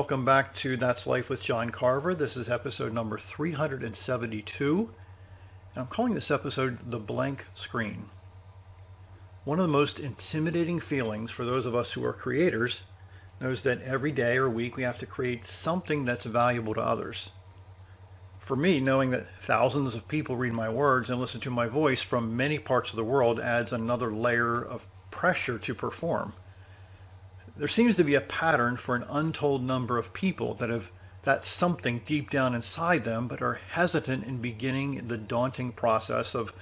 welcome back to That's Life with John Carver. This is episode number 372, and I'm calling this episode The Blank Screen. One of the most intimidating feelings for those of us who are creators knows that every day or week we have to create something that's valuable to others. For me, knowing that thousands of people read my words and listen to my voice from many parts of the world adds another layer of pressure to perform. There seems to be a pattern for an untold number of people that have that something deep down inside them but are hesitant in beginning the daunting process of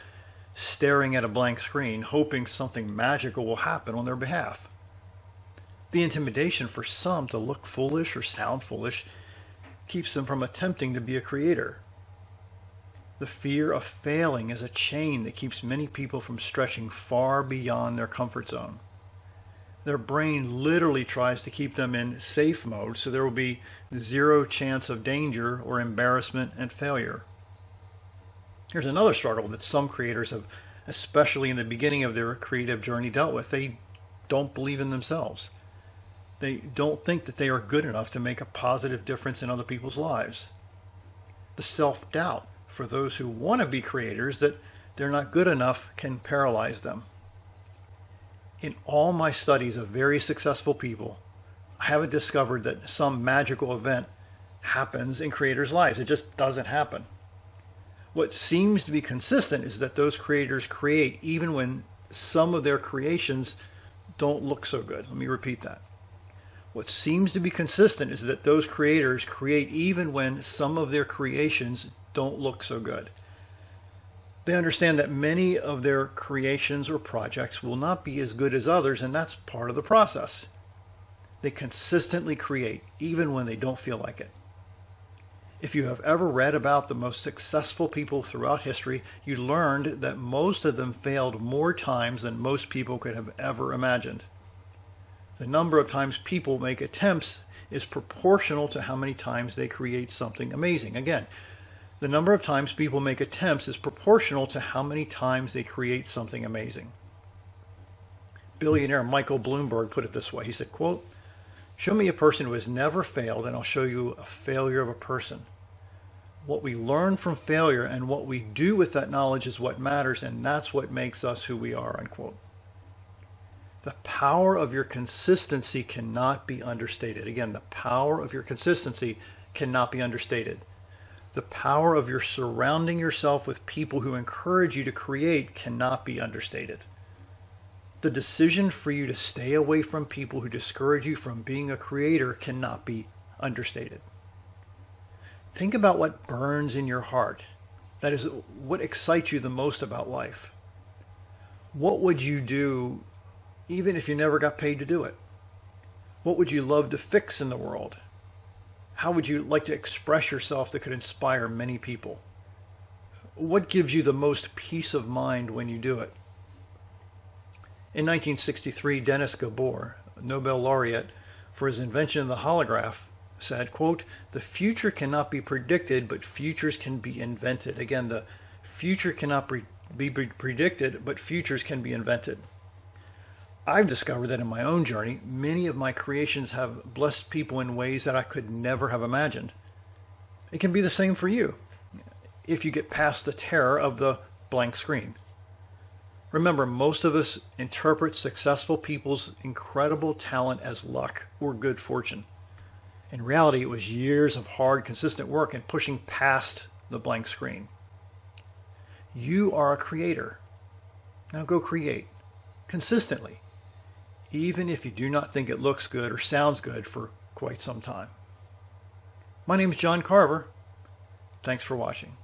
staring at a blank screen, hoping something magical will happen on their behalf. The intimidation for some to look foolish or sound foolish keeps them from attempting to be a creator. The fear of failing is a chain that keeps many people from stretching far beyond their comfort zone. Their brain literally tries to keep them in safe mode so there will be zero chance of danger or embarrassment and failure. Here's another struggle that some creators have, especially in the beginning of their creative journey, dealt with. They don't believe in themselves. They don't think that they are good enough to make a positive difference in other people's lives. The self-doubt for those who want to be creators that they're not good enough can paralyze them. In all my studies of very successful people, I haven't discovered that some magical event happens in creators' lives. It just doesn't happen. What seems to be consistent is that those creators create even when some of their creations don't look so good. Let me repeat that. What seems to be consistent is that those creators create even when some of their creations don't look so good. They understand that many of their creations or projects will not be as good as others, and that's part of the process. They consistently create, even when they don't feel like it. If you have ever read about the most successful people throughout history, you learned that most of them failed more times than most people could have ever imagined. The number of times people make attempts is proportional to how many times they create something amazing. Again, the number of times people make attempts is proportional to how many times they create something amazing. Billionaire Michael Bloomberg put it this way. He said, quote, "Show me a person who has never failed and I'll show you a failure of a person. What we learn from failure and what we do with that knowledge is what matters, and that's what makes us who we are," unquote. The power of your consistency cannot be understated. Again, the power of your consistency cannot be understated. The power of your surrounding yourself with people who encourage you to create cannot be understated. The decision for you to stay away from people who discourage you from being a creator cannot be understated. Think about what burns in your heart. That is what excites you the most about life. What would you do even if you never got paid to do it? What would you love to fix in the world? How would you like to express yourself that could inspire many people? What gives you the most peace of mind when you do it? In 1963, Dennis Gabor, a Nobel laureate for his invention of the holograph, said, quote, "The future cannot be predicted, but futures can be invented." Again, the future cannot be predicted, but futures can be invented. I've discovered that in my own journey, many of my creations have blessed people in ways that I could never have imagined. It can be the same for you if you get past the terror of the blank screen. Remember, most of us interpret successful people's incredible talent as luck or good fortune. In reality, it was years of hard, consistent work and pushing past the blank screen. You are a creator. Now go create consistently, even if you do not think it looks good or sounds good for quite some time. My name is John Carver. Thanks for watching.